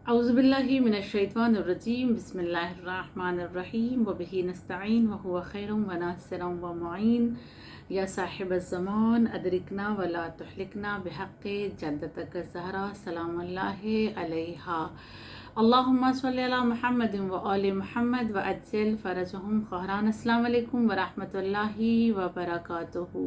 औज़ुबिल्लाहि मिनश्शैतानिर्रजीम बिस्मिल्लाहिर्रहमानिर्रहीम वबिही नस्तईन वहुवा खैरुम व नासिरुम व मुईन या साहिबज़्ज़मान अदरिकना वला तुहलिकना बिहक़्क़ि जद्दतक ज़हरा सलामुल्लाहि अलैहा अल्लाहुम्मा सल्लि अला मुहम्मदिन व आलि मुहम्मद व अज्जिल फ़रजहुम क़हरान। अस्सलामु अलैकुम व रहमतुल्लाहि व बरकातुहू।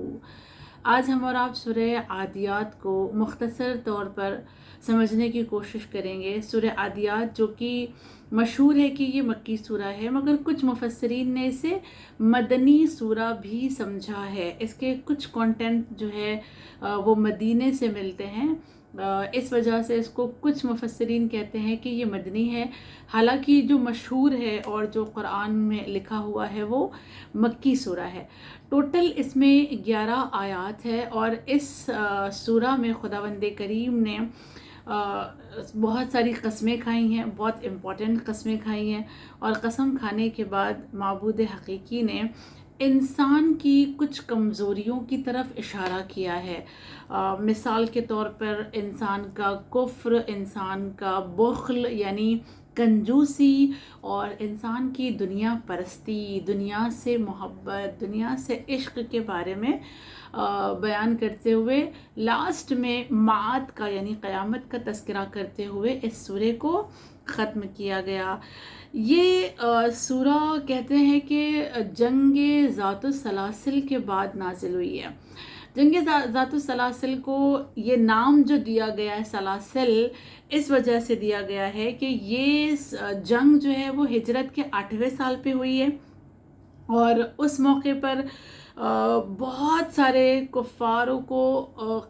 आज हम और आप सूरह आदियात को मुख्तसर तौर पर समझने की कोशिश करेंगे। सूरह आदियात जो कि मशहूर है कि ये मक्की सूरा है, मगर कुछ मुफस्सरीन ने इसे मदनी सूरा भी समझा है। इसके कुछ कंटेंट जो है वो मदीने से मिलते हैं, इस वजह से इसको कुछ मुफस्सरीन कहते हैं कि ये मदनी है। हालांकि जो मशहूर है और जो कुरान में लिखा हुआ है वो मक्की सूरा है। टोटल इसमें 11 आयात है और इस सूरा में खुदावंद करीम ने बहुत सारी कस्में खाई हैं, बहुत इम्पॉर्टेंट कस्में खाई हैं। और कसम खाने के बाद माबूद हकीकी ने इंसान की कुछ कमज़ोरियों की तरफ इशारा किया है। मिसाल के तौर पर इंसान का कुफ्र, इंसान का बुख्ल यानी कंजूसी, और इंसान की दुनिया परस्ती, दुनिया से मोहब्बत, दुनिया इश्क के बारे में बयान करते हुए लास्ट में मात का यानी क़यामत का तज़किरा करते हुए इस सूरे को ख़त्म किया गया। ये सूरा कहते हैं कि जंगे ज़ातुस सलासिल के बाद नाजिल हुई है। जंगे ज़ातुस सलासिल को ये नाम जो दिया गया है सलासिल, इस वजह से दिया गया है कि ये जंग जो है वो हिजरत के 8वें साल पे हुई है। और उस मौके पर बहुत सारे कुफ़ारों को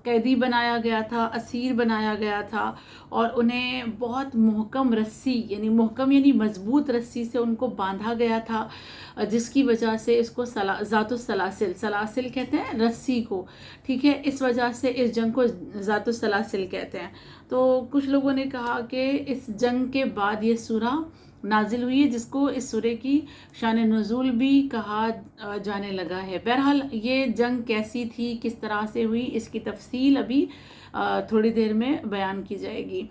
कैदी बनाया गया था, असीर बनाया गया था, और उन्हें बहुत मुहकम रस्सी यानी मुहकम यानी मजबूत रस्सी से उनको बांधा गया था, जिसकी वजह से इसको ज़ातुस सलासिल, सलासिल कहते हैं रस्सी को, ठीक है। इस वजह से इस जंग को ज़ातुस सलासिल कहते हैं। तो कुछ लोगों ने कहा कि इस जंग के बाद ये सूरा नाजिल हुई है, जिसको इस सूरे की शान नुज़ूल भी कहा जाने लगा है। बहरहाल ये जंग कैसी थी, किस तरह से हुई, इसकी तफसील अभी थोड़ी देर में बयान की जाएगी।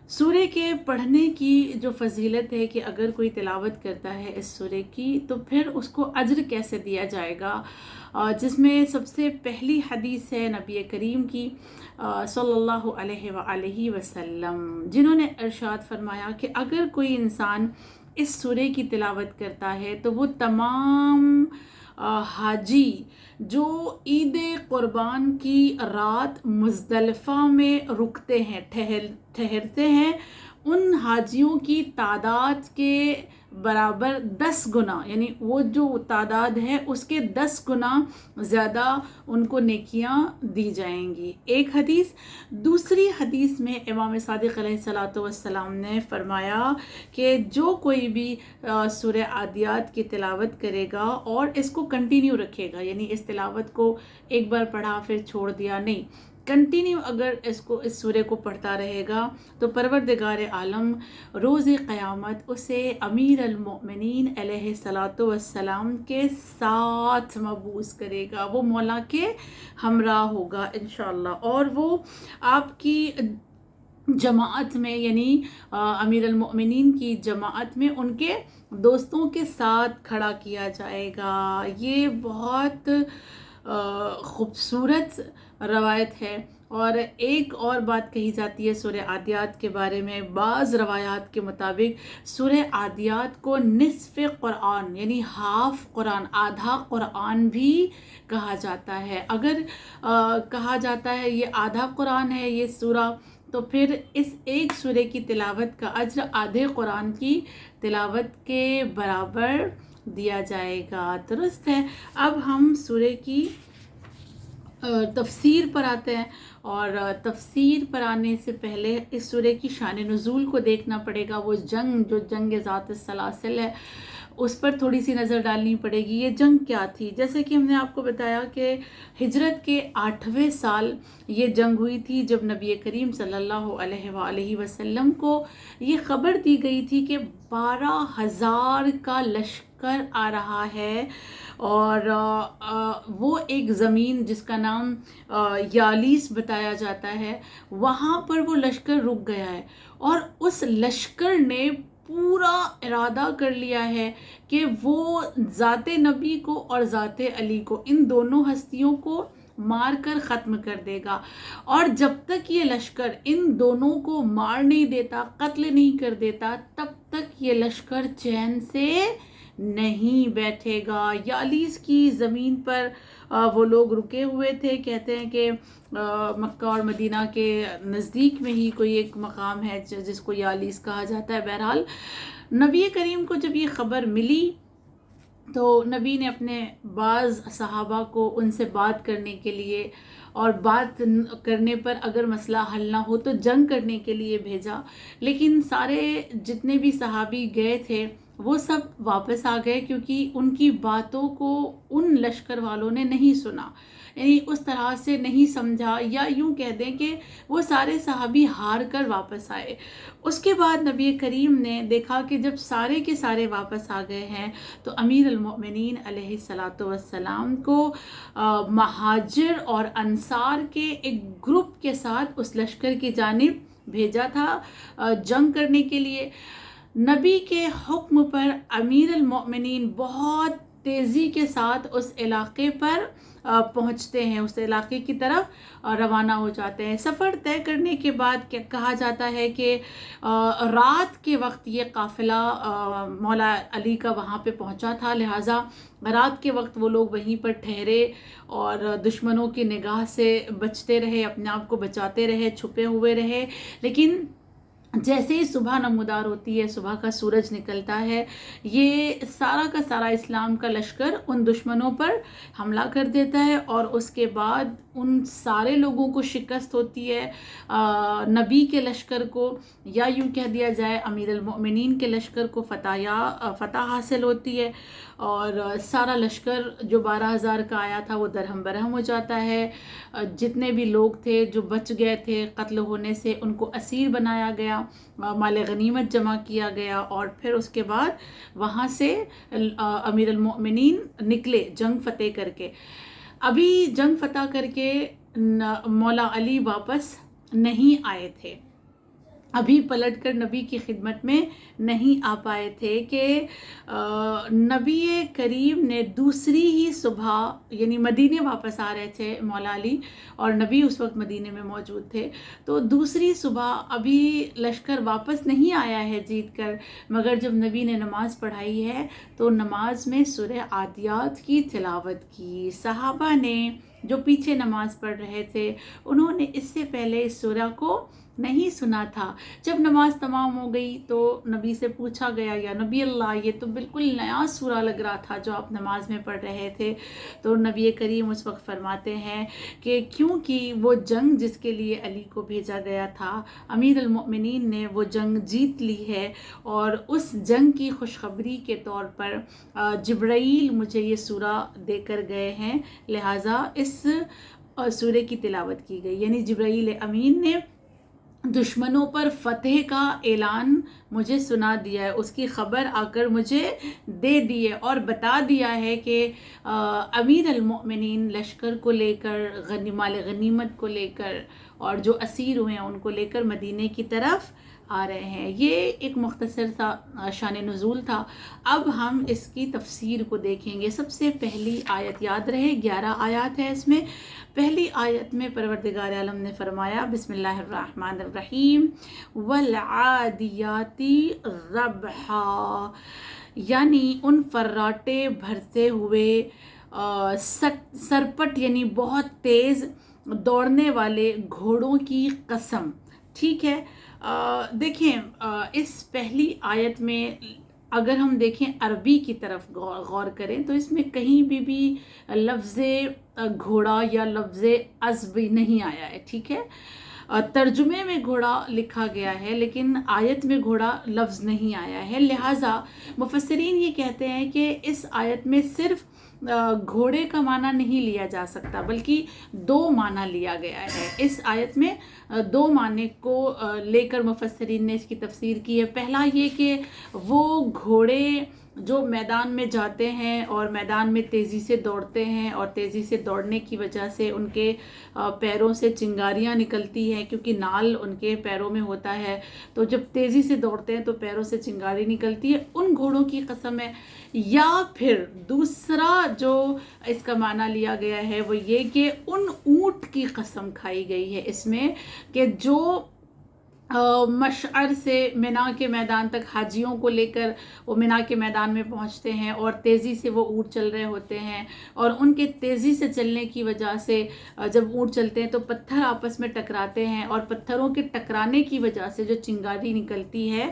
सूरे के पढ़ने की जो फजीलत है कि अगर कोई तिलावत करता है इस सूरे की तो फिर उसको अज्र कैसे दिया जाएगा, जिसमें सबसे पहली हदीस है नबी करीम की सल्लल्लाहु अलैहि वसल्लम, जिन्होंने इरशाद फरमाया कि अगर कोई इंसान इस सूरे की तिलावत करता है तो वो तमाम हाजी जो ईद कुर्बान की रात मुज़दलिफ़ा में रुकते हैं, ठहरते हैं, उन हाजियों की तादाद के बराबर 10 गुना यानी वो जो तादाद है उसके 10 गुना ज़्यादा उनको नेकियां दी जाएंगी। एक हदीस। दूसरी हदीस में इमाम सादिक़ अलैहिस्सलातु वस्सलाम ने फरमाया कि जो कोई भी सूरह आदियात की तिलावत करेगा और इसको कंटिन्यू रखेगा, यानी इस तिलावत को एक बार पढ़ा फिर छोड़ दिया, नहीं, कंटिन्यू अगर इस सूरे को पढ़ता रहेगा तो परवरदिगार आलम रोज़ क़यामत उसे अमीर अल मोमिनीन अलैहिस्सलातु वस्सलाम के साथ मबूस करेगा। वो मौला के हमरा होगा इंशाअल्लाह, और वो आपकी जमाअत में यानी अमीर अल मोमिनीन की जमाअत में उनके दोस्तों के साथ खड़ा किया जाएगा। ये बहुत खूबसूरत रवायत है। और एक और बात कही जाती है सूरह आदियात के बारे में, बाज़ रवायात के मुताबिक सूरह आदियात को निस्फ़ कुरान यानी हाफ कुरान, आधा कुरान भी कहा जाता है। अगर कहा जाता है ये आधा कुरान है ये सूरा, तो फिर इस एक सूरे की तिलावत का अज्र आधे कुरान की तिलावत के बराबर दिया जाएगा। दुरुस्त है। अब हम सूरे की तफसीर पर आते हैं, और तफसीर पर आने से पहले इस सूरे की शान नुज़ूल को देखना पड़ेगा। वो जंग जो जंग ज़ातुस सलासिल है उस पर थोड़ी सी नज़र डालनी पड़ेगी। ये जंग क्या थी? जैसे कि हमने आपको बताया कि हिजरत के 8वें साल ये जंग हुई थी, जब नबी करीम सल्लल्लाहु अलैहि वसल्लम को ये ख़बर दी गई थी कि 12,000 का लश्कर आ रहा है اور وہ ایک زمین جس کا نام یالیس بتایا جاتا ہے، وہاں پر وہ لشکر رک گیا ہے، اور اس لشکر نے پورا ارادہ کر لیا ہے کہ وہ ذات نبی کو اور ذات علی کو، ان دونوں ہستیوں کو مار کر ختم کر دے گا، اور جب تک یہ لشکر ان دونوں کو مار نہیں دیتا، قتل نہیں کر دیتا، تب تک یہ لشکر چین سے نہیں بیٹھے گا۔ یالیس کی زمین پر وہ لوگ رکے ہوئے تھے، کہتے ہیں کہ مکہ اور مدینہ کے نزدیک میں ہی کوئی ایک مقام ہے جس کو یالیس کہا جاتا ہے۔ بہرحال نبی کریم کو جب یہ خبر ملی تو نبی نے اپنے بعض صحابہ کو ان سے بات کرنے کے لیے، اور بات کرنے پر اگر مسئلہ حل نہ ہو تو جنگ کرنے کے لیے بھیجا، لیکن سارے جتنے بھی صحابی گئے تھے وہ سب واپس آ گئے، کیونکہ ان کی باتوں کو ان لشکر والوں نے نہیں سنا، یعنی اس طرح سے نہیں سمجھا، یا یوں کہہ دیں کہ وہ سارے صحابی ہار کر واپس آئے۔ اس کے بعد نبی کریم نے دیکھا کہ جب سارے کے سارے واپس آ گئے ہیں تو امیر المؤمنین علیہ الصلاۃ والسلام کو مہاجر اور انصار کے ایک گروپ کے ساتھ اس لشکر کی جانب بھیجا تھا جنگ کرنے کے لیے۔ نبی کے حکم پر امیر المؤمنین بہت تیزی کے ساتھ اس علاقے پر پہنچتے ہیں، اس علاقے کی طرف روانہ ہو جاتے ہیں۔ سفر طے کرنے کے بعد کہا جاتا ہے کہ رات کے وقت یہ قافلہ مولا علی کا وہاں پہ پہنچا تھا، لہٰذا رات کے وقت وہ لوگ وہیں پر ٹھہرے اور دشمنوں کی نگاہ سے بچتے رہے، اپنے آپ کو بچاتے رہے، چھپے ہوئے رہے۔ لیکن جیسے ہی صبح نمودار ہوتی ہے، صبح کا سورج نکلتا ہے، یہ سارا کا سارا اسلام کا لشکر ان دشمنوں پر حملہ کر دیتا ہے، اور اس کے بعد ان سارے لوگوں کو شکست ہوتی ہے، نبی کے لشکر کو، یا یوں کہہ دیا جائے امیر المؤمنین کے لشکر کو فتح حاصل ہوتی ہے، اور سارا لشکر جو 12,000 کا آیا تھا وہ درہم برہم ہو جاتا ہے۔ جتنے بھی لوگ تھے جو بچ گئے تھے قتل ہونے سے، ان کو اسیر بنایا گیا، مال غنیمت جمع کیا گیا، اور پھر اس کے بعد وہاں سے امیر المؤمنین نکلے جنگ فتح کر کے۔ ابھی جنگ فتح کر کے مولا علی واپس نہیں آئے تھے، ابھی پلٹ کر نبی کی خدمت میں نہیں آ پائے تھے کہ نبی کریم نے دوسری ہی صبح، یعنی مدینے واپس آ رہے تھے مولا علی، اور نبی اس وقت مدینے میں موجود تھے، تو دوسری صبح ابھی لشکر واپس نہیں آیا ہے جیت کر، مگر جب نبی نے نماز پڑھائی ہے تو نماز میں سورہ عادیات کی تلاوت کی۔ صحابہ نے جو پیچھے نماز پڑھ رہے تھے انہوں نے اس سے پہلے اس سورہ کو نہیں سنا تھا۔ جب نماز تمام ہو گئی تو نبی سے پوچھا گیا، یا نبی اللہ، یہ تو بالکل نیا سورہ لگ رہا تھا جو آپ نماز میں پڑھ رہے تھے۔ تو نبی کریم اس وقت فرماتے ہیں کہ کیونکہ وہ جنگ جس کے لیے علی کو بھیجا گیا تھا، امیر المؤمنین نے وہ جنگ جیت لی ہے، اور اس جنگ کی خوشخبری کے طور پر جبرائیل مجھے یہ سورہ دے کر گئے ہیں، لہٰذا اس سورے کی تلاوت کی گئی، یعنی جبرائیل امین نے دشمنوں پر فتح کا اعلان مجھے سنا دیا ہے، اس کی خبر آ کر مجھے دے دی ہے، اور بتا دیا ہے کہ امیر المؤمنین لشکر کو لے کر، مال غنیمت کو لے کر، اور جو اسیر ہوئے ہیں ان کو لے کر مدینے کی طرف آ رہے ہیں۔ یہ ایک مختصر سا شان نزول تھا۔ اب ہم اس کی تفسیر کو دیکھیں گے۔ سب سے پہلی آیت یاد رہے، 11 آیات ہے اس میں۔ پہلی آیت میں پروردگار عالم نے فرمایا، بسم اللہ الرحمن الرحیم، والعادیات ضبحا، یعنی ان فراٹے بھرتے ہوئے سرپٹ، یعنی بہت تیز دوڑنے والے گھوڑوں کی قسم۔ ٹھیک ہے، دیکھیں اس پہلی آیت میں اگر ہم دیکھیں عربی کی طرف غور کریں تو اس میں کہیں بھی لفظ گھوڑا یا لفظ اسب نہیں آیا ہے، ٹھیک ہے۔ ترجمے میں گھوڑا لکھا گیا ہے لیکن آیت میں گھوڑا لفظ نہیں آیا ہے، لہٰذا مفسرین یہ کہتے ہیں کہ اس آیت میں صرف گھوڑے کا معنی نہیں لیا جا سکتا بلکہ 2 معنی لیا گیا ہے۔ اس آیت میں 2 معنی کو لے کر مفسرین نے اس کی تفسیر کی ہے۔ پہلا یہ کہ وہ گھوڑے जो मैदान में जाते हैं और मैदान में तेज़ी से दौड़ते हैं, और तेज़ी से दौड़ने की वजह से उनके पैरों से चिंगारियाँ निकलती हैं, क्योंकि नाल उनके पैरों में होता है, तो जब तेज़ी से दौड़ते हैं तो पैरों से चिंगारी निकलती है, उन घोड़ों की कसम है। या फिर दूसरा जो इसका माना लिया गया है वो ये कि उन ऊँट की कसम खाई गई है इसमें, कि जो मशअर से मिना के मैदान तक हाजियों को लेकर वो मिना के मैदान में पहुंचते हैं, और तेज़ी से वो ऊँट चल रहे होते हैं, और उनके तेज़ी से चलने की वजह से जब ऊँट चलते हैं तो पत्थर आपस में टकराते हैं, और पत्थरों के टकराने की वजह से जो चिंगारी निकलती है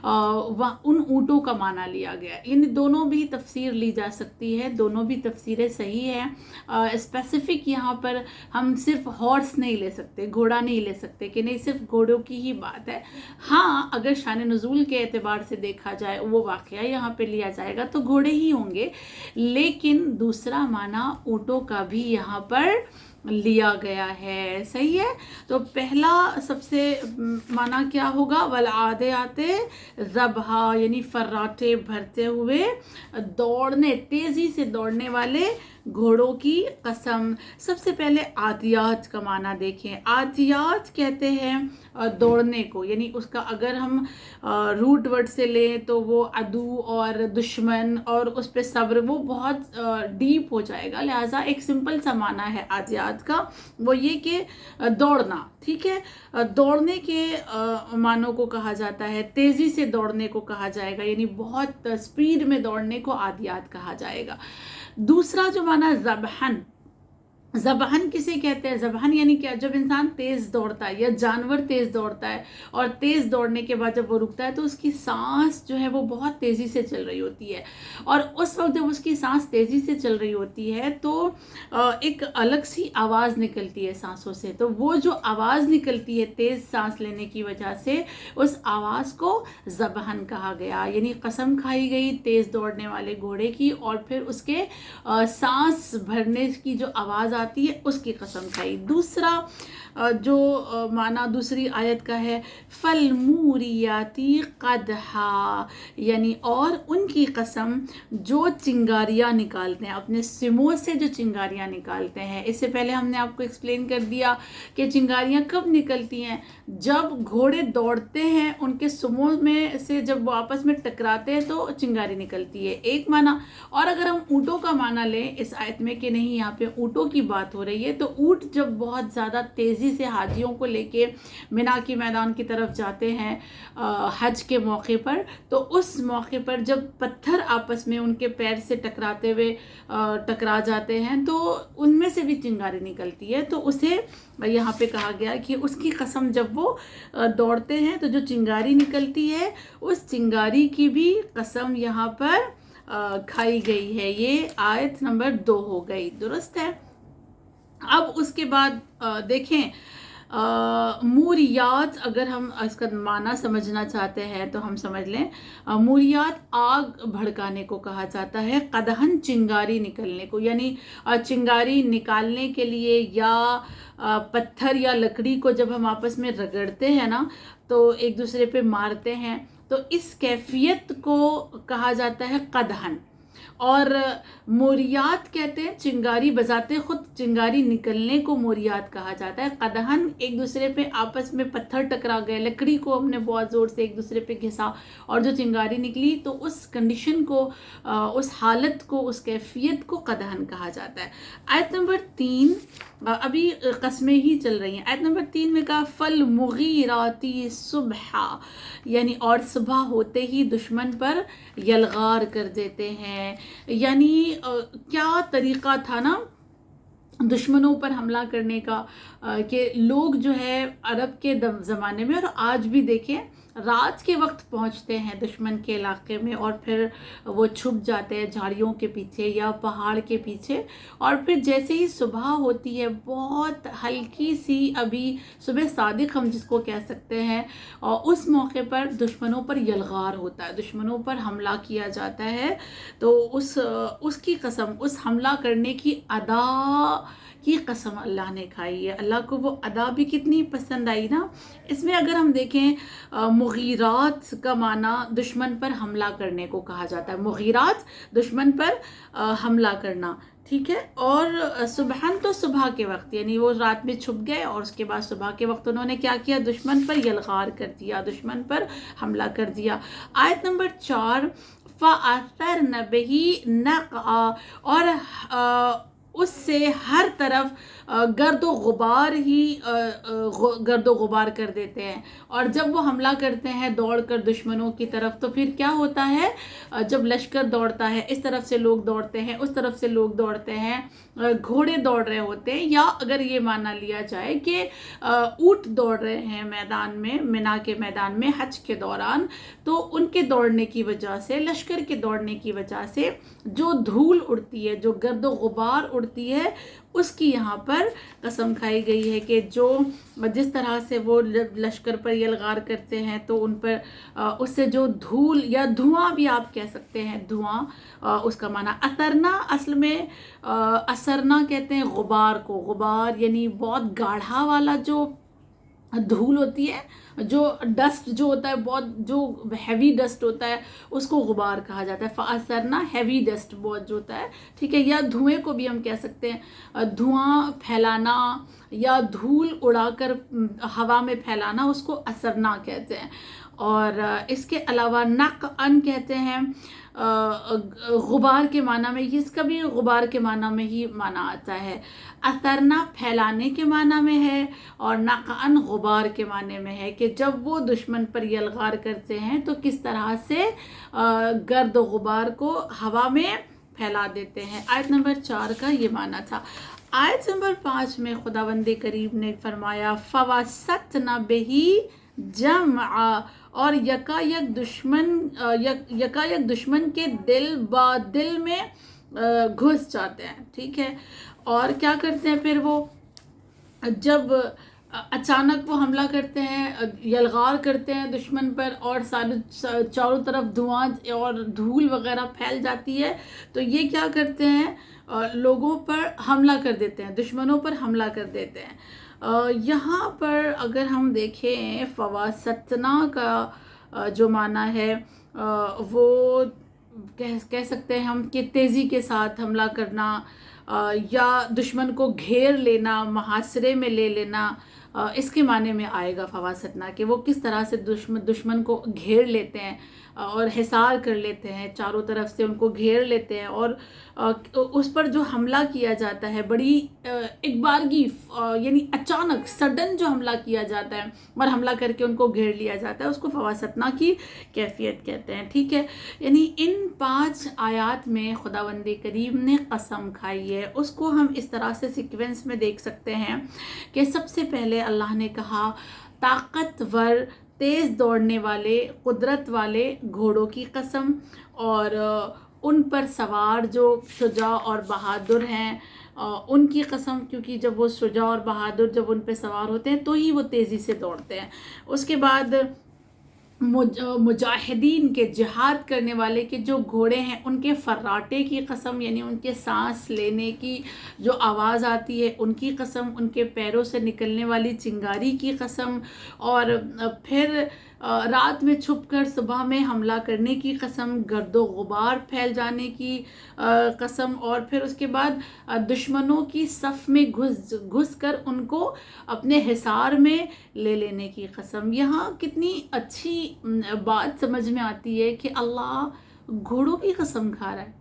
वह उन ऊँटों का माना लिया गया। इन दोनों भी तफसीर ली जा सकती है, दोनों भी तफसीरें सही हैं। स्पेसिफिक यहाँ पर हम सिर्फ हॉर्स नहीं ले सकते, घोड़ा नहीं ले सकते कि नहीं सिर्फ घोड़ों की ही बात है। हाँ, अगर शान नुज़ूल के एतबार से देखा जाए वो वाक़या यहाँ पे लिया जाएगा तो घोड़े ही होंगे, लेकिन दूसरा माना ऊँटों का भी यहाँ पर लिया गया है। सही है। तो पहला सबसे माना क्या होगा, वल आधे आते ज़बहा, यानी फर्राटे भरते हुए दौड़ने, तेज़ी से दौड़ने वाले घोड़ों की कसम। सबसे पहले आदियात का माना देखें। आदियात कहते हैं दौड़ने को, यानी उसका अगर हम रूट वर्ड से लें तो वो अदू और दुश्मन और उस पर सब्र, वो बहुत डीप हो जाएगा, लिहाजा एक सिंपल सा माना है आदियात का, वो ये कि दौड़ना। ठीक है, दौड़ने के मानों को कहा जाता है, तेज़ी से दौड़ने को कहा जाएगा, यानी बहुत स्पीड में दौड़ने को आदियात कहा जाएगा। दूसरा जो माना ज़बहन, ज़बहन किसे कहते हैं? ज़बहन यानी क्या, जब इंसान तेज़ दौड़ता है या जानवर तेज़ दौड़ता है और तेज़ दौड़ने के बाद जब वो रुकता है तो उसकी सांस जो है वो बहुत तेज़ी से चल रही होती है, और उस वक्त जब उसकी सांस तेज़ी से चल रही होती है तो एक अलग सी आवाज़ निकलती है सांसों से, तो वो जो आवाज़ निकलती है तेज़ सांस लेने की वजह से, उस आवाज़ को ज़बहन कहा गया। यानी कसम खाई गई तेज़ दौड़ने वाले घोड़े की, और फिर उसके सांस भरने की जो आवाज़ आती है उसकी कसम खाई। दूसरा जो माना दूसरी आयत का है, फल मूरियाती कदहा, यानी और उनकी कसम जो चिंगारियाँ निकालते हैं, अपने सिमों से जो चिंगारियाँ निकालते हैं। इससे पहले हमने आपको एक्सप्लेन कर दिया कि चिंगारियाँ कब निकलती हैं, जब घोड़े दौड़ते हैं, उनके सिमों में से जब वो आपस में टकराते हैं तो चिंगारी निकलती है, एक माना। और अगर हम ऊँटों का माना लें इस आयत में कि नहीं यहाँ पे ऊँटों की बात हो रही है, तो ऊँट जब बहुत ज़्यादा तेज़ी से हाजियों को लेके मिना की मैदान की तरफ जाते हैं हज के मौके पर, तो उस मौके पर जब पत्थर आपस में उनके पैर से टकराते हुए टकरा जाते हैं तो उनमें से भी चिंगारी निकलती है, तो उसे यहाँ पे कहा गया कि उसकी कसम, जब वो दौड़ते हैं तो जो चिंगारी निकलती है उस चिंगारी की भी कसम यहाँ पर खाई गई है। ये आयत नंबर 2 हो गई, दुरुस्त है। अब उसके बाद देखें मूरियात, अगर हम इसका माना समझना चाहते हैं तो हम समझ लें, मूरियात आग भड़काने को कहा जाता है, कदहन चिंगारी निकलने को, यानी चिंगारी निकालने के लिए या पत्थर या लकड़ी को जब हम आपस में रगड़ते हैं ना तो एक दूसरे पे मारते हैं, तो इस कैफियत को कहा जाता है कदहन। और मोरियात कहते हैं चिंगारी, बजाते खुद चिंगारी निकलने को मोरियात कहा जाता है। कदहन एक दूसरे पे आपस में पत्थर टकरा गए, लकड़ी को हमने बहुत ज़ोर से एक दूसरे पे घिसा और जो चिंगारी निकली, तो उस कंडीशन को, उस हालत को, उस कैफियत को कदहन कहा जाता है। आयत नंबर 3, अभी कस्में ही चल रही हैं। आयत नंबर 3 में कहा फल मुगीराती सुबह, यानी और सुबह होते ही दुश्मन पर यलगार कर देते हैं। यानी क्या तरीक़ा था ना दुश्मनों पर हमला करने का, कि लोग जो है अरब के ज़माने में और आज भी देखें, रात के वक्त पहुंचते हैं दुश्मन के इलाके में और फिर वो छुप जाते हैं झाड़ियों के पीछे या पहाड़ के पीछे, और फिर जैसे ही सुबह होती है, बहुत हल्की सी, अभी सुबह सादिक हम जिसको कह सकते हैं, और उस मौके पर दुश्मनों पर यलगार होता है, दुश्मनों पर हमला किया जाता है। तो उसकी कसम, उस हमला करने की अदा की कसम अल्लाह ने खाई है। अल्लाह को वो अदा भी कितनी पसंद आई ना। इसमें अगर हम देखें मुगीरात का माना दुश्मन पर हमला करने को कहा जाता है, मुगीरात दुश्मन पर हमला करना, ठीक है। और सुबहन तो सुबह के वक्त, यानी वो रात में छुप गए और उसके बाद सुबह के वक्त उन्होंने क्या किया, दुश्मन पर यलगार कर दिया, दुश्मन पर हमला कर दिया। आयत नंबर 4, फ़अथरन बिही नक़अ, और उससे हर तरफ गर्दो गुबार ही गर्दो गुबार कर देते हैं। और जब वो हमला करते हैं दौड़कर दुश्मनों की तरफ, तो फिर क्या होता है, जब लश्कर दौड़ता है, इस तरफ से लोग दौड़ते हैं, उस तरफ से लोग दौड़ते हैं, घोड़े दौड़ रहे होते हैं, या अगर ये माना लिया जाए कि ऊँट दौड़ रहे हैं मैदान में, मिना के मैदान में हज के दौरान, तो उनके दौड़ने की वजह से, लश्कर के दौड़ने की वजह से जो धूल उड़ती है, जो गर्दो गुबार उड़ती है, उसकी यहाँ पर कसम खाई गई है कि जो जिस तरह से वो लश्कर पर यलगार करते हैं तो उन पर उससे जो धूल या धुआं भी आप कह सकते हैं, धुआं, उसका माना अतरना, असल में असरना कहते हैं गुबार को, गुबार यानी बहुत गाढ़ा वाला जो धूल होती है, जो डस्ट जो होता है, बहुत जो हैवी डस्ट होता है, उसको गुबार कहा जाता है। फ़असरना हैवी डस्ट बहुत जो होता है, ठीक है। या धुएं को भी हम कह सकते हैं, धुआं फैलाना या धूल उड़ाकर हवा में फैलाना, उसको असरना कहते हैं। और इसके अलावा नक़अन कहते हैं गुबार के माना में, इसका भी गुबार के माना में ही माना आता है। असरना फैलाने के माना में है और नक़अन गुबार के माने में है कि जब वो दुश्मन पर यलगार करते हैं तो किस तरह से गर्द गुबार को हवा में फैला देते हैं। आयत नंबर 4 का ये माना था। आयत नंबर 5 में खुदावंद करीम ने फरमाया फ़वसतना बिही जमअ, और यकायक दुश्मन के दिल बा दिल में घुस जाते हैं, ठीक है। और क्या करते हैं फिर वो, जब अचानक वो हमला करते हैं, यलगार करते हैं दुश्मन पर, और चारों तरफ धुआं और धूल वगैरह फैल जाती है, तो ये क्या करते हैं, लोगों पर हमला कर देते हैं, दुश्मनों पर हमला कर देते हैं। यहाँ पर अगर हम देखें फ़वासतना का जो माना है, वो कह सकते हैं हम कि तेज़ी के साथ हमला करना, या दुश्मन को घेर लेना, मुहासरे में ले लेना, इसके माने में आएगा फ़वासतना, कि वो किस तरह से दुश्मन को घेर लेते हैं और हिसार कर लेते हैं, चारों तरफ से उनको घेर लेते हैं, और उस पर जो हमला किया जाता है, बड़ी एक बारगी यानी अचानक सडन जो हमला किया जाता है और हमला करके उनको घेर लिया जाता है, उसको फ़वासतना की कैफियत कहते हैं, ठीक है। यानी इन 5 आयात में खुदावंद करीम ने कसम खाई है, उसको हम इस तरह से सीक्वेंस में देख सकते हैं कि सबसे पहले अल्लाह ने कहा ताकतवर, तेज़ दौड़ने वाले, कुदरत वाले घोड़ों की कसम, और उन पर सवार जो शुजा और बहादुर हैं उनकी कसम, क्योंकि जब वो शुजा और बहादुर जब उन पर सवार होते हैं तो ही वो तेज़ी से दौड़ते हैं। उसके बाद मुजाहिदीन के, जिहाद करने वाले के जो घोड़े हैं उनके फर्राटे की कसम, यानी उनके सांस लेने की जो आवाज़ आती है उनकी कसम, उनके पैरों से निकलने वाली चिंगारी की कसम, और फिर रात में छुपकर सुबह में हमला करने की कसम, गर्दो गुबार फैल जाने की कसम, और फिर उसके बाद दुश्मनों की सफ़ में घुस कर उनको अपने हिसार में ले लेने की कसम। यहाँ कितनी अच्छी बात समझ में आती है कि अल्लाह घोड़ों की कसम खा रहा है,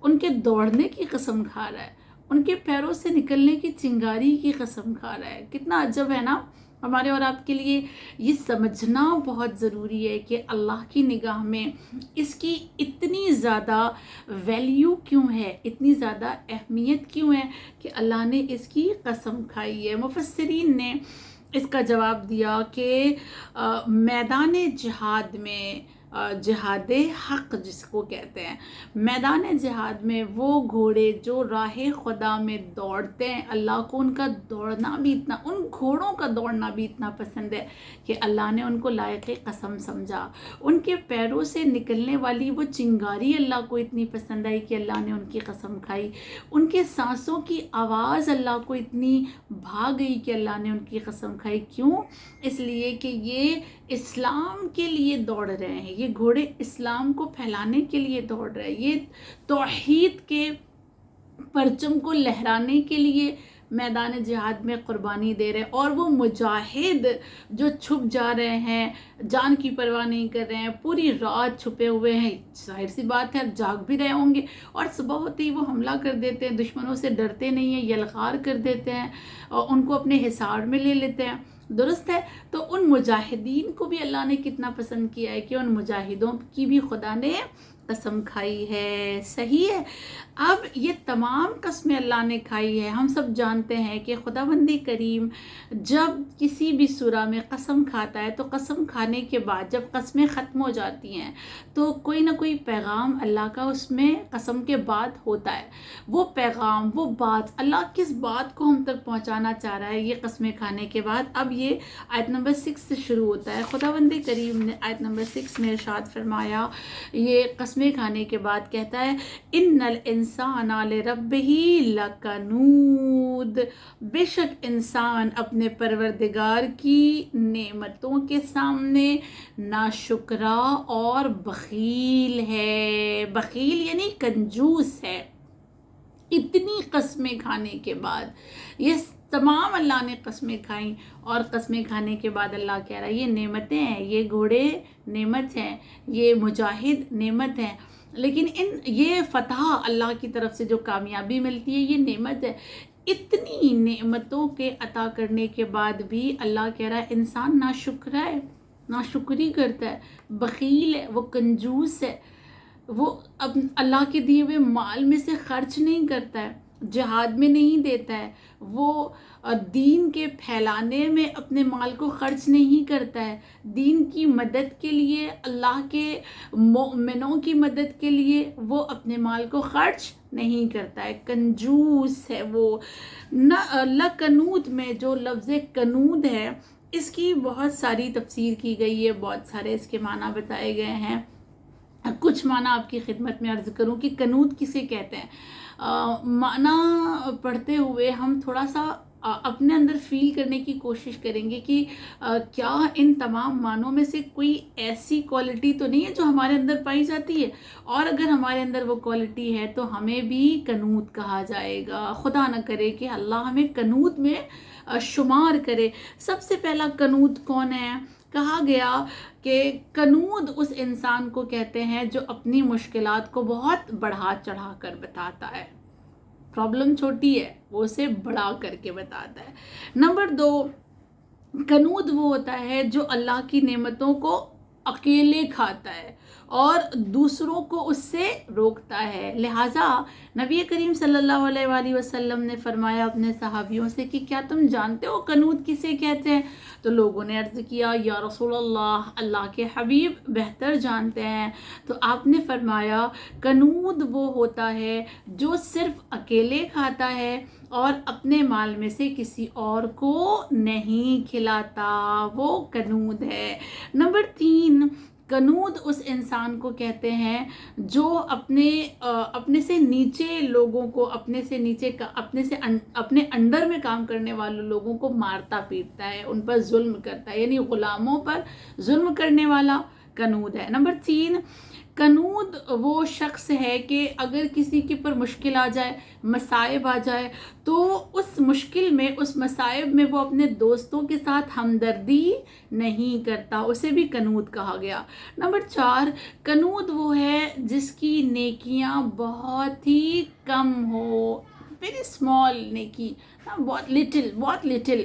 उनके दौड़ने की कसम खा रहा है, उनके पैरों से निकलने की चिंगारी की कसम खा रहा है। कितना अजब है ना। हमारे और आपके लिए ये समझना बहुत ज़रूरी है कि अल्लाह की निगाह में इसकी इतनी ज़्यादा वैल्यू क्यों है, इतनी ज़्यादा अहमियत क्यों है कि अल्लाह ने इसकी कसम खाई है। मुफस्सिरीन ने इसका जवाब दिया कि मैदान जिहाद में جہاد حق جس کو کہتے ہیں، میدان جہاد میں وہ گھوڑے جو راہ خدا میں دوڑتے ہیں، اللہ کو ان کا دوڑنا بھی اتنا، ان گھوڑوں کا دوڑنا بھی اتنا پسند ہے کہ اللہ نے ان کو لائق قسم سمجھا. ان کے پیروں سے نکلنے والی وہ چنگاری اللہ کو اتنی پسند آئی کہ اللہ نے ان کی قسم کھائی. ان کے سانسوں کی آواز اللہ کو اتنی بھا گئی کہ اللہ نے ان کی قسم کھائی. کیوں؟ اس لیے کہ یہ اسلام کے لیے دوڑ رہے ہیں، یہ گھوڑے اسلام کو پھیلانے کے لیے دوڑ رہے ہیں، یہ توحید کے پرچم کو لہرانے کے لیے میدان جہاد میں قربانی دے رہے ہیں. اور وہ مجاہد جو چھپ جا رہے ہیں، جان کی پرواہ نہیں کر رہے ہیں، پوری رات چھپے ہوئے ہیں، ظاہر سی بات ہے جاگ بھی رہے ہوں گے، اور صبح ہوتے ہی وہ حملہ کر دیتے ہیں، دشمنوں سے ڈرتے نہیں ہیں، یلغار کر دیتے ہیں اور ان کو اپنے حصار میں لے لیتے ہیں. درست ہے. تو ان مجاہدین کو بھی اللہ نے کتنا پسند کیا ہے کہ ان مجاہدوں کی بھی خدا نے قسم کھائی ہے. صحیح ہے. اب یہ تمام قسمیں اللہ نے کھائی ہے. ہم سب جانتے ہیں کہ خداوند کریم جب کسی بھی سورہ میں قسم کھاتا ہے تو قسم کھانے کے بعد جب قسمیں ختم ہو جاتی ہیں تو کوئی نہ کوئی پیغام اللہ کا اس میں قسم کے بعد ہوتا ہے. وہ پیغام، وہ بات، اللہ کس بات کو ہم تک پہنچانا چاہ رہا ہے یہ قسمیں کھانے کے بعد. اب یہ آیت نمبر 6 سے شروع ہوتا ہے. خداوند کریم نے آیت نمبر 6 میں ارشاد فرمایا، یہ قسمیں کھانے کے بعد کہتا ہے ان الانسان لربہ لکنود، بے شک انسان اپنے پروردگار کی نعمتوں کے سامنے ناشکرا اور بخیل ہے. بخیل یعنی کنجوس ہے. اتنی قسمیں کھانے کے بعد یہ تمام اللہ نے قسمیں کھائیں، اور قسمیں کھانے کے بعد اللہ کہہ رہا ہے یہ نعمتیں ہیں، یہ گھوڑے نعمت ہیں، یہ مجاہد نعمت ہیں، لیکن یہ فتح اللہ کی طرف سے جو کامیابی ملتی ہے یہ نعمت ہے. اتنی نعمتوں کے عطا کرنے کے بعد بھی اللہ کہہ رہا ہے انسان ناشکر ہے، ناشکری کرتا ہے، بخیل ہے، وہ کنجوس ہے، وہ اللہ کے دیے ہوئے مال میں سے خرچ نہیں کرتا ہے، جہاد میں نہیں دیتا ہے، وہ دین کے پھیلانے میں اپنے مال کو خرچ نہیں کرتا ہے، دین کی مدد کے لیے، اللہ کے مومنوں کی مدد کے لیے وہ اپنے مال کو خرچ نہیں کرتا ہے. کنجوس ہے وہ. لکنود میں جو لفظ کنود ہے اس کی بہت ساری تفسیر کی گئی ہے، بہت سارے اس کے معنی بتائے گئے ہیں. کچھ معنی آپ کی خدمت میں عرض کروں کہ کنود کسے کہتے ہیں. معنی پڑھتے ہوئے ہم تھوڑا سا اپنے اندر فیل کرنے کی کوشش کریں گے کہ کیا ان تمام معنوں میں سے کوئی ایسی کوالٹی تو نہیں ہے جو ہمارے اندر پائی جاتی ہے، اور اگر ہمارے اندر وہ کوالٹی ہے تو ہمیں بھی کنود کہا جائے گا. خدا نہ کرے کہ اللہ ہمیں کنود میں شمار کرے. سب سے پہلا کنود کون ہے؟ کہا گیا کہ کنود اس انسان کو کہتے ہیں جو اپنی مشکلات کو بہت بڑھا چڑھا کر بتاتا ہے. پرابلم چھوٹی ہے، وہ اسے بڑھا کر کے بتاتا ہے. نمبر 2، کنود وہ ہوتا ہے جو اللہ کی نعمتوں کو اکیلے کھاتا ہے اور دوسروں کو اس سے روکتا ہے. لہٰذا نبی کریم صلی اللہ علیہ وآلہ وسلم نے فرمایا اپنے صحابیوں سے کہ کیا تم جانتے ہو کنود کسے کہتے ہیں؟ تو لوگوں نے عرض کیا یا رسول اللہ، اللہ کے حبیب بہتر جانتے ہیں. تو آپ نے فرمایا کنود وہ ہوتا ہے جو صرف اکیلے کھاتا ہے اور اپنے مال میں سے کسی اور کو نہیں کھلاتا، وہ کنود ہے. نمبر 3، کنود اس انسان کو کہتے ہیں جو اپنے سے نیچے لوگوں کو، اپنے انڈر میں کام کرنے والے لوگوں کو مارتا پیٹتا ہے، ان پر ظلم کرتا ہے، یعنی غلاموں پر ظلم کرنے والا کنود ہے. نمبر 3، کنود وہ شخص ہے کہ اگر کسی کے پر مشکل آ جائے، مصائب آ جائے، تو اس مشکل میں، اس مصائب میں وہ اپنے دوستوں کے ساتھ ہمدردی نہیں کرتا، اسے بھی کنود کہا گیا. نمبر 4، کنود وہ ہے جس کی نیکیاں بہت ہی کم ہو، ویری اسمال نیکی، بہت لٹل،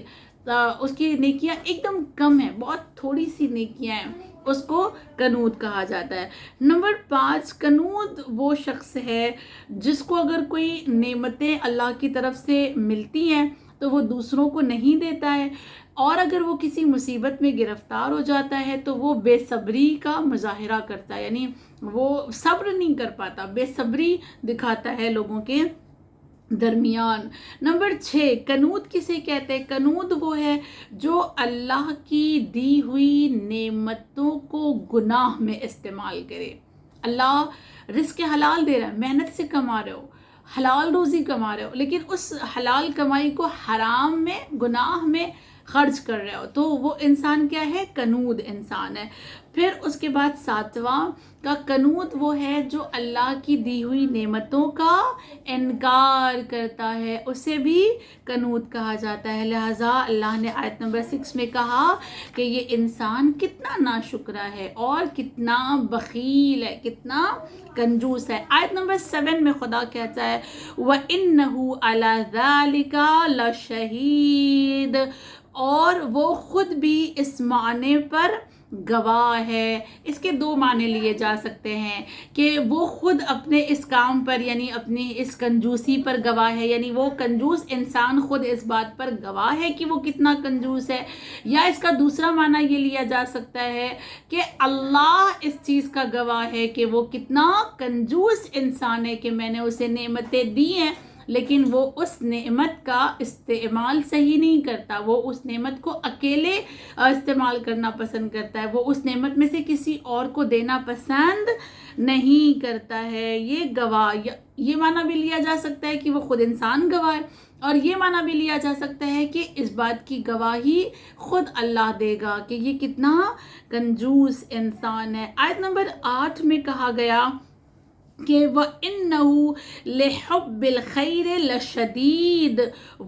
اس کی نیکیاں ایک دم کم ہیں، بہت تھوڑی سی نیکیاں ہیں، اس کو کنود کہا جاتا ہے. نمبر 5، کنود وہ شخص ہے جس کو اگر کوئی نعمتیں اللہ کی طرف سے ملتی ہیں تو وہ دوسروں کو نہیں دیتا ہے، اور اگر وہ کسی مصیبت میں گرفتار ہو جاتا ہے تو وہ بے صبری کا مظاہرہ کرتا ہے، یعنی وہ صبر نہیں کر پاتا، بے صبری دکھاتا ہے لوگوں کے درمیان۔ نمبر 6، قنوت کسے کہتے ہیں؟ قنوت وہ ہے جو اللہ کی دی ہوئی نعمتوں کو گناہ میں استعمال کرے۔ اللہ رزق حلال دے رہا ہے، محنت سے کما رہے ہو، حلال روزی کما رہے ہو، لیکن اس حلال کمائی کو حرام میں، گناہ میں خرچ کر رہے ہو، تو وہ انسان کیا ہے؟ قنوت انسان ہے۔ پھر اس کے بعد 7واں کا قنوت وہ ہے جو اللہ کی دی ہوئی نعمتوں کا انکار کرتا ہے، اسے بھی قنوت کہا جاتا ہے۔ لہٰذا اللہ نے آیت نمبر 6 میں کہا کہ یہ انسان کتنا ناشکرا ہے اور کتنا بخیل ہے، کتنا کنجوس ہے۔ آیت نمبر 7 میں خدا کہتا ہے وَإِنَّهُ عَلَى ذَلِكَ لَشَهِيدٌ، اور وہ خود بھی اس معنی پر گواہ ہے۔ اس کے 2 معنی لیے جا سکتے ہیں کہ وہ خود اپنے اس کام پر، یعنی اپنی اس کنجوسی پر گواہ ہے، یعنی وہ کنجوس انسان خود اس بات پر گواہ ہے کہ وہ کتنا کنجوس ہے، یا اس کا دوسرا معنی یہ لیا جا سکتا ہے کہ اللہ اس چیز کا گواہ ہے کہ وہ کتنا کنجوس انسان ہے، کہ میں نے اسے نعمتیں دی ہیں لیکن وہ اس نعمت کا استعمال صحیح نہیں کرتا، وہ اس نعمت کو اکیلے استعمال کرنا پسند کرتا ہے، وہ اس نعمت میں سے کسی اور کو دینا پسند نہیں کرتا ہے۔ یہ گواہ، یہ معنی بھی لیا جا سکتا ہے کہ وہ خود انسان گواہ ہے، اور یہ معنی بھی لیا جا سکتا ہے کہ اس بات کی گواہی خود اللہ دے گا کہ یہ کتنا کنجوس انسان ہے۔ آیت نمبر 8 میں کہا گیا کہ وَإِنَّهُ لِحُبِّ الْخَيْرِ لَشَدِيدٌ،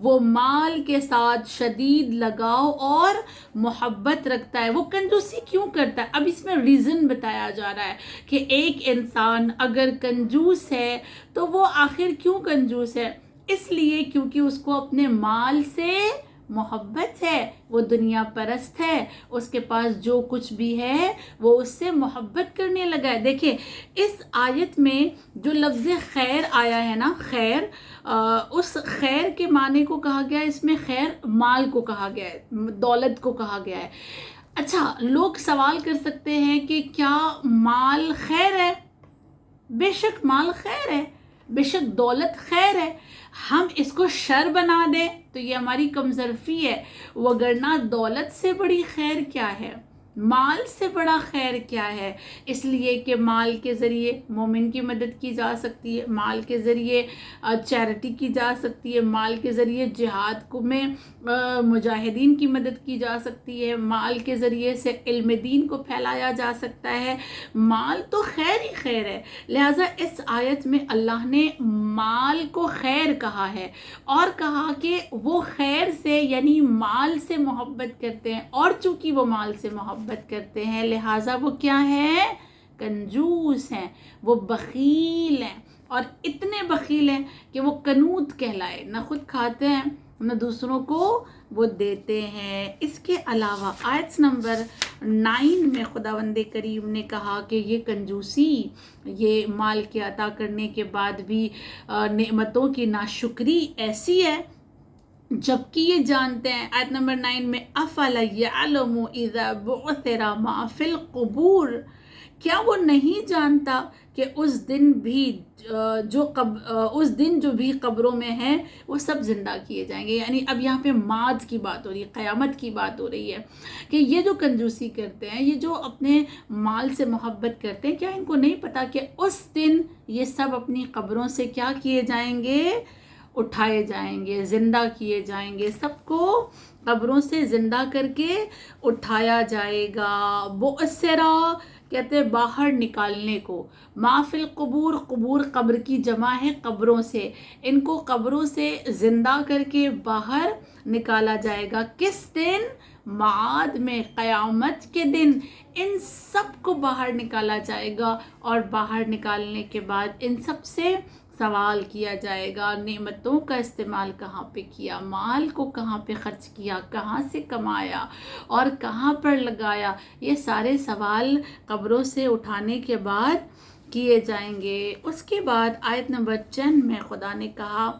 وہ مال کے ساتھ شدید لگاؤ اور محبت رکھتا ہے۔ وہ کنجوسی کیوں کرتا ہے؟ اب اس میں ریزن بتایا جا رہا ہے کہ ایک انسان اگر کنجوس ہے تو وہ آخر کیوں کنجوس ہے؟ اس لیے کیونکہ اس کو اپنے مال سے محبت ہے، وہ دنیا پرست ہے، اس کے پاس جو کچھ بھی ہے وہ اس سے محبت کرنے لگا ہے۔ دیکھیں اس آیت میں جو لفظ خیر آیا ہے نا، خیر، اس خیر کے معنی کو کہا گیا ہے، اس میں خیر مال کو کہا گیا ہے، دولت کو کہا گیا ہے۔ اچھا، لوگ سوال کر سکتے ہیں کہ کیا مال خیر ہے؟ بے شک مال خیر ہے، بے شک دولت خیر ہے، ہم اس کو شر بنا دیں تو یہ ہماری کمظرفی ہے، وگرنہ دولت سے بڑی خیر کیا ہے، مال سے بڑا خیر کیا ہے؟ اس لیے کہ مال کے ذریعے مومن کی مدد کی جا سکتی ہے، مال کے ذریعے چیریٹی کی جا سکتی ہے، مال کے ذریعے جہاد میں مجاہدین کی مدد کی جا سکتی ہے، مال کے ذریعے سے علم دین کو پھیلایا جا سکتا ہے، مال تو خیر ہی خیر ہے۔ لہٰذا اس آیت میں اللہ نے مال کو خیر کہا ہے، اور کہا کہ وہ خیر سے یعنی مال سے محبت کرتے ہیں، اور چونکہ وہ مال سے محبت کرتے ہیں لہٰذا وہ کیا ہے؟ کنجوس ہیں، وہ بخیل ہیں، اور اتنے بخیل ہیں کہ وہ قنوت کہلائے، نہ خود کھاتے ہیں نہ دوسروں کو وہ دیتے ہیں۔ اس کے علاوہ آیت نمبر 9 میں خداوند کریم نے کہا کہ یہ کنجوسی، یہ مال کے عطا کرنے کے بعد بھی نعمتوں کی ناشکری ایسی ہے جبکہ یہ جانتے ہیں۔ آیت نمبر 9 میں افلا یعلم اذا بعثر ما فی القبور، کیا وہ نہیں جانتا کہ اس دن جو بھی قبروں میں ہیں وہ سب زندہ کیے جائیں گے۔ یعنی اب یہاں پہ معاد کی بات ہو رہی ہے، قیامت کی بات ہو رہی ہے کہ یہ جو کنجوسی کرتے ہیں، یہ جو اپنے مال سے محبت کرتے ہیں، کیا ان کو نہیں پتا کہ اس دن یہ سب اپنی قبروں سے کیا کیے جائیں گے؟ اٹھائے جائیں گے، زندہ کیے جائیں گے، سب کو قبروں سے زندہ کر کے اٹھایا جائے گا۔ بعثرا کہتے ہیں باہر نکالنے کو، ما فی القبور، قبور قبر کی جمع ہے قبروں سے، ان کو قبروں سے زندہ کر کے باہر نکالا جائے گا۔ کس دن؟ معاد میں، قیامت کے دن ان سب کو باہر نکالا جائے گا، اور باہر نکالنے کے بعد ان سب سے سوال کیا جائے گا نعمتوں کا استعمال کہاں پہ کیا، مال کو کہاں پہ خرچ کیا، کہاں سے کمایا اور کہاں پر لگایا۔ یہ سارے سوال قبروں سے اٹھانے کے بعد کیے جائیں گے۔ اس کے بعد آیت نمبر 10 میں خدا نے کہا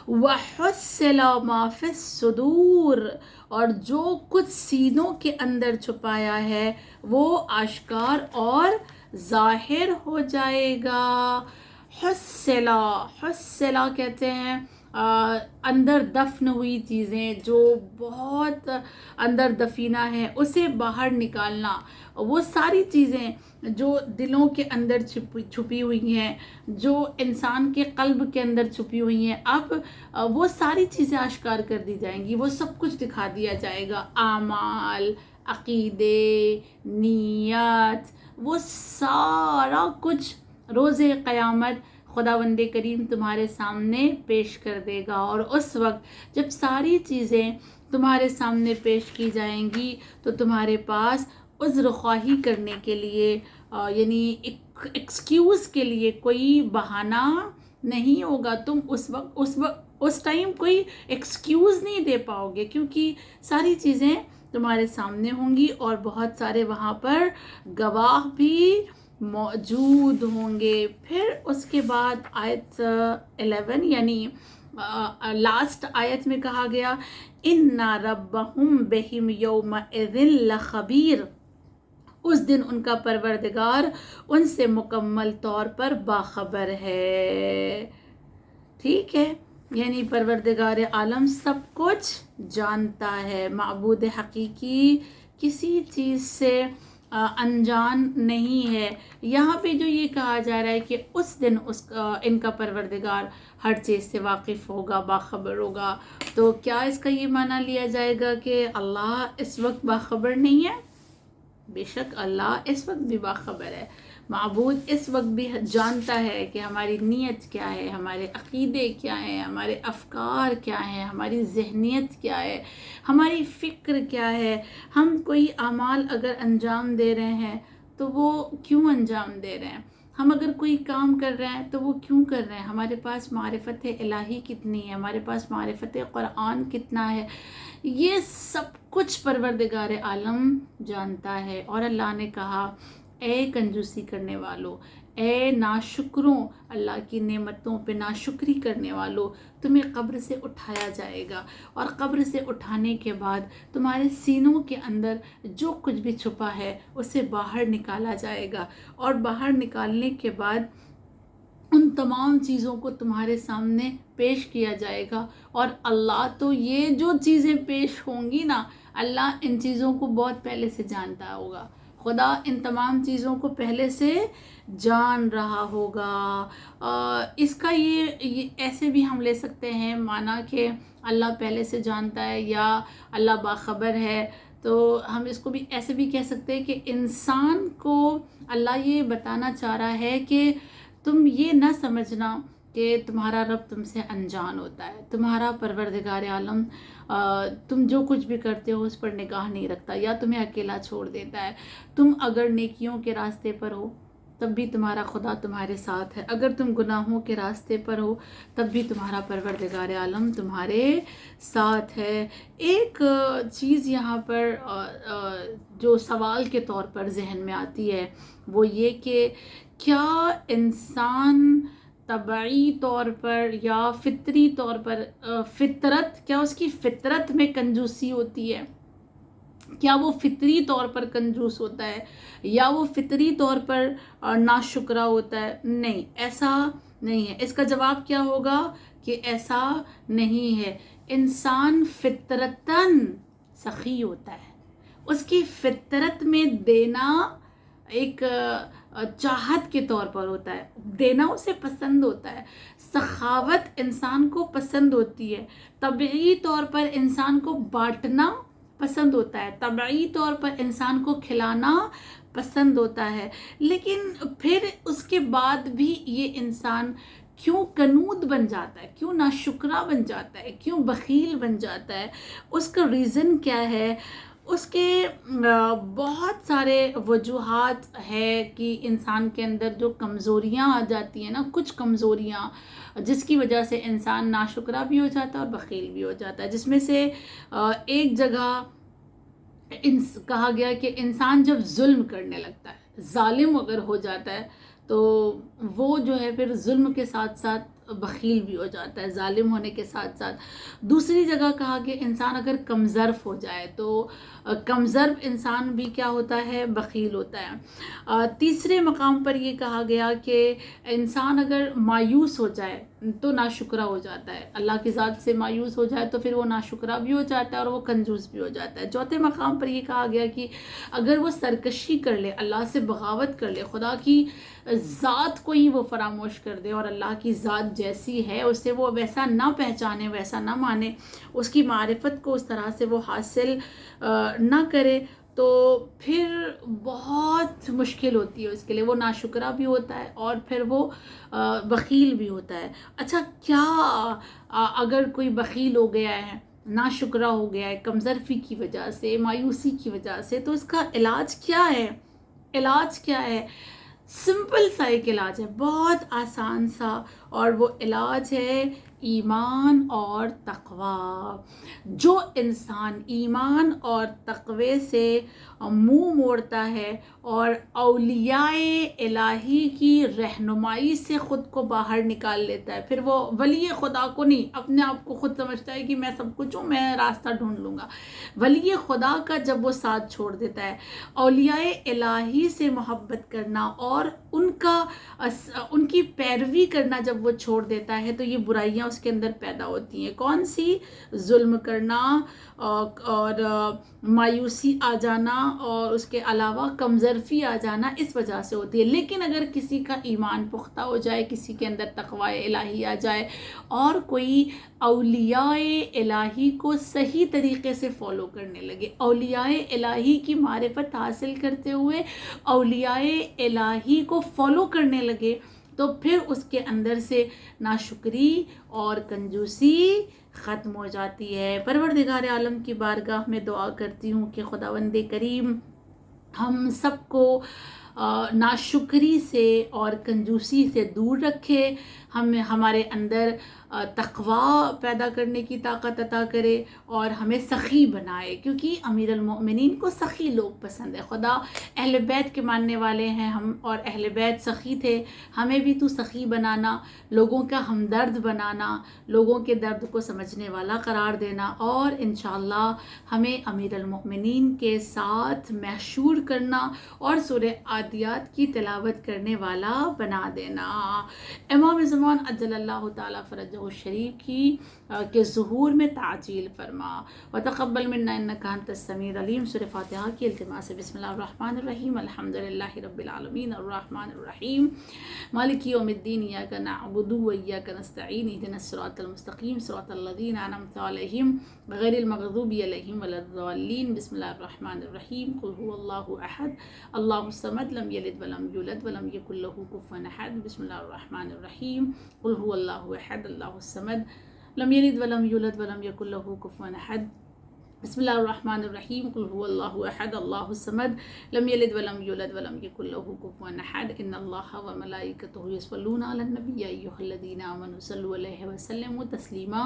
वहुस्सिल मा फिस सुदूर, और जो कुछ सीनों के अंदर छुपाया है वो आश्कार और ज़ाहिर हो जाएगा। हुस्सिला, हुस्सिला कहते हैं अंदर दफन हुई चीज़ें, जो बहुत अंदर दफीना है उसे बाहर निकालना। वो सारी चीज़ें जो दिलों के अंदर छुपी हुई हैं, जो इंसान के कल्ब के अंदर छुपी हुई हैं, अब वो सारी चीज़ें आश्कार कर दी जाएंगी, वो सब कुछ दिखा दिया जाएगा। आमाल, अकीदे, नीयत, वो सारा कुछ रोज़े क़यामत खुदावंदे करीम तुम्हारे सामने पेश कर देगा। और उस वक्त जब सारी चीज़ें तुम्हारे सामने पेश की जाएंगी तो तुम्हारे पास उज़्र ख्वाही करने के लिए यानी एक्सक्यूज़ के लिए कोई बहाना नहीं होगा। तुम उस टाइम कोई एक्सक्यूज़ नहीं दे पाओगे, क्योंकि सारी चीज़ें तुम्हारे सामने होंगी और बहुत सारे वहाँ पर गवाह भी मौजूद होंगे। फिर उसके बाद आयत 11 यानी लास्ट आयत में कहा गया, इन्ना रब्बहुम बिहिम यौमइज़िन लखबीर, उस दिन उनका परवरदिगार उनसे मुकम्मल तौर पर बाखबर है। ठीक है, यानी परवरदिगार आलम सब कुछ जानता है। माबूद हकीकी किसी चीज़ से अनजान नहीं है। यहाँ पे जो ये कहा जा रहा है कि उस दिन इनका परवरदिगार हर चीज़ से वाकिफ़ होगा, बाखबर होगा, तो क्या इसका ये माना लिया जाएगा कि अल्लाह इस वक्त बाखबर नहीं है? बेशक अल्लाह इस वक्त भी बाखबर है। माबूद इस वक्त भी जानता है कि हमारी नीयत क्या है, हमारे अक़ीदे क्या हैं, हमारे अफ़कार क्या हैं, हमारी ज़हनियत क्या है, हमारी फ़िक्र क्या है। हम कोई अमाल अगर अंजाम दे रहे हैं तो वो क्यों अंजाम दे रहे हैं, हम अगर कोई काम कर रहे हैं तो वो क्यों कर रहे हैं, हमारे पास मारिफत इलाही कितनी है, हमारे पास मारिफत कुरान कितना है, ये सब कुछ परवरदिगार आलम जानता है। और अल्लाह ने कहा, ए कंजूसी करने वालों, ए नाशुकरों, अल्लाह की नेमतों पे नाशुक्री करने वालों, तुम्हें कब्र से उठाया जाएगा और कब्र से उठाने के बाद तुम्हारे सीनों के अंदर जो कुछ भी छुपा है उसे बाहर निकाला जाएगा। और बाहर निकालने के बाद उन तमाम चीज़ों को तुम्हारे सामने पेश किया जाएगा। और अल्लाह तो ये जो चीज़ें पेश होंगी ना, अल्लाह इन चीज़ों को बहुत पहले से जानता होगा। खुदा इन तमाम चीज़ों को पहले से जान रहा होगा। इसका ये ऐसे भी हम ले सकते हैं माना कि अल्लाह पहले से जानता है या अल्लाह बाखबर है। तो हम इसको भी ऐसे भी कह सकते हैं कि इंसान को अल्लाह ये बताना चाह रहा है कि तुम ये ना समझना कि तुम्हारा रब तुमसे अनजान होता है। तुम्हारा परवरदिगार आलम तुम जो कुछ भी करते हो उस पर निगाह नहीं रखता या तुम्हें अकेला छोड़ देता है। तुम अगर नेकियों के रास्ते पर हो तब भी तुम्हारा खुदा तुम्हारे साथ है, अगर तुम गुनाहों के रास्ते पर हो तब भी तुम्हारा परवरदिगार आलम तुम्हारे साथ है। एक चीज़ यहाँ पर जो सवाल के तौर पर जहन में आती है वो ये कि क्या इंसान तबई तौर पर या फितरी तौर पर फितरत, क्या उसकी फितरत में कंजूसी होती है? क्या वो फितरी तौर पर कंजूस होता है या वो फितरी तौर पर नाशुक्रा होता है? नहीं, ऐसा नहीं है। इसका जवाब क्या होगा कि ऐसा नहीं है। इंसान फितरतन सखी होता है, उसकी फितरत में देना एक चाहत के तौर पर होता है, देना उसे पसंद होता है। सखावत इंसान को पसंद होती है। तबई तौर पर इंसान को बांटना पसंद होता है, तबई तौर पर इंसान को खिलाना पसंद होता है। लेकिन फिर उसके बाद भी ये इंसान क्यों कनूद बन जाता है, क्यों नाशुक्रा बन जाता है, क्यों बखील बन जाता है? उसका रीज़न क्या है? उसके बहुत सारे वजूहात है कि इंसान के अंदर जो कमज़ोरियाँ आ जाती हैं ना, कुछ कमज़ोरियाँ जिसकी वजह से इंसान नाशुक्रा भी हो जाता है और बखील भी हो जाता है। जिसमें से एक जगह कहा गया कि इंसान जब जुल्म करने लगता है, जालिम अगर हो जाता है, तो वो जो है फिर जुल्म के साथ साथ بخیل بھی ہو جاتا ہے ظالم ہونے کے ساتھ ساتھ. دوسری جگہ کہا کہ انسان اگر کمظرف ہو جائے تو کمظرف انسان بھی کیا ہوتا ہے؟ بخیل ہوتا ہے. تیسرے مقام پر یہ کہا گیا کہ انسان اگر مایوس ہو جائے تو ناشکرا ہو جاتا ہے. اللہ کی ذات سے مایوس ہو جائے تو پھر وہ ناشکرا بھی ہو جاتا ہے اور وہ کنجوس بھی ہو جاتا ہے. چوتھے مقام پر یہ کہا گیا کہ اگر وہ سرکشی کر لے، اللہ سے بغاوت کر لے، خدا کی ذات کو ہی وہ فراموش کر دے اور اللہ کی ذات جیسی ہے اسے وہ ویسا نہ پہچانے، ویسا نہ مانے، اس کی معرفت کو اس طرح سے وہ حاصل نہ کرے، تو پھر بہت مشکل ہوتی ہے اس کے لیے. وہ ناشکرا بھی ہوتا ہے اور پھر وہ بخیل بھی ہوتا ہے. اچھا، کیا اگر کوئی بخیل ہو گیا ہے، ناشکرا ہو گیا ہے کمظرفی کی وجہ سے، مایوسی کی وجہ سے، تو اس کا علاج کیا ہے؟ علاج کیا ہے؟ سمپل سا ایک علاج ہے، بہت آسان سا، اور وہ علاج ہے ایمان اور تقوی. جو انسان ایمان اور تقوی سے منہ موڑتا ہے اور اولیاء الہی کی رہنمائی سے خود کو باہر نکال لیتا ہے، پھر وہ ولی خدا کو نہیں، اپنے آپ کو خود سمجھتا ہے کہ میں سب کچھ ہوں، میں راستہ ڈھونڈ لوں گا. ولی خدا کا جب وہ ساتھ چھوڑ دیتا ہے، اولیاء الہی سے محبت کرنا اور ان کی پیروی کرنا جب وہ چھوڑ دیتا ہے، تو یہ برائیاں اس کے اندر پیدا ہوتی ہیں. کون سی؟ ظلم کرنا اور مایوسی آ جانا اور اس کے علاوہ کمظرفی آ جانا اس وجہ سے ہوتی ہے. لیکن اگر کسی کا ایمان پختہ ہو جائے، کسی کے اندر تقوی الہی آ جائے اور کوئی اولیاء الہی کو صحیح طریقے سے فالو کرنے لگے، اولیاء الہی کی معرفت حاصل کرتے ہوئے اولیاء الہی کو فالو کرنے لگے، تو پھر اس کے اندر سے ناشکری اور کنجوسی ختم ہو جاتی ہے. پروردگار عالم کی بارگاہ میں دعا کرتی ہوں کہ خداوند کریم ہم سب کو ناشکری سے اور کنجوسی سے دور رکھے، ہمارے اندر تقوی پیدا کرنے کی طاقت عطا کرے اور ہمیں سخی بنائے، کیونکہ امیر المؤمنین کو سخی لوگ پسند ہے. خدا اہل بیت کے ماننے والے ہیں ہم، اور اہل بیت سخی تھے. ہمیں بھی تو سخی بنانا، لوگوں کا ہمدرد بنانا، لوگوں کے درد کو سمجھنے والا قرار دینا، اور انشاءاللہ ہمیں امیر المؤمنین کے ساتھ محشور کرنا اور سورہ عادیات کی تلاوت کرنے والا بنا دینا. امام زمان عجل اللہ تعالیٰ فرجہ الشریف کی کے ظہور میں تعجیل فرما. وتقبل منا انک انت السمیع العلیم. سورہ فاتحہ کی التماس ہے. بسم اللہ الرحمن الرحیم. الحمدللہ رب العالمین الرحمن الرحیم مالک یوم الدین. ایاک نعبد و ایاک نستعین. اہدنا الصراط المستقیم صراط الذین انعمت علیہم غیر المغضوب علیہم ولا الضالین. بسم اللہ الرحمن الرحیم. قل هو اللہ احد اللہ الصمد لم یلد ولم یولد ولم یکن له کفوا احد. بسم اللہ الرحمن الرحیم. قل هو اللہ احد اللہ الصمد لم یلد ولم یولد ولم یکن له کفوا احد. بسم اللہ الرحمن الرحیم. قل هو اللہ احد اللہ الصمد لم یلد ولم یولد ولم یکن له کفوا احد. ان اللہ وملائکتہ یصلون علی النبی یا ایھا الذین آمنوا صلوا علیہ وسلموا تسلیما.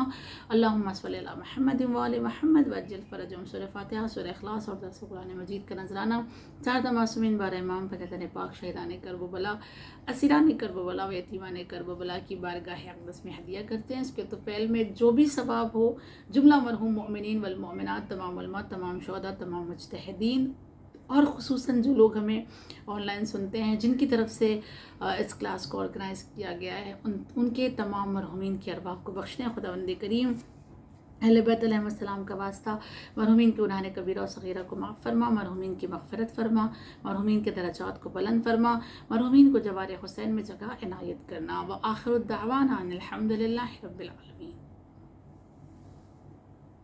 اللہم صل علی محمد وآل محمد وعجل فرجهم. سورہ فاتحہ، سورہ اخلاص اور درس قرآن مجید کا نذرانہ. چار معصومین بار امام فقیدان پاک، شہیدان کرب و بلا، اسیران کرب و بلا و یتیمان کرب و بلا کی بارگاہ اقدس میں ہدیہ کرتے ہیں. اس کے توفیل میں جو بھی ثواب ہو، جملہ مرحوم مؤمنین والمؤمنات، تمام علماء، تمام شہداء، تمام مجتہدین، اور خصوصاً جو لوگ ہمیں آن لائن سنتے ہیں، جن کی طرف سے اس کلاس کو آرگنائز کیا گیا ہے، ان کے تمام مرحومین کی ارواح کو بخشنے. خداوند کریم اہل بیت علیہ السلام کا واسطہ مرحومین کے گناہ کبیرہ و صغیرہ کو معاف فرما، مرحومین کی مغفرت فرما، مرحومین کے درجات کو بلند فرما، مرحومین کو جوار حسین میں جگہ عنایت کرنا. وآخر الدعوانا ان الحمدللہ رب العالمین.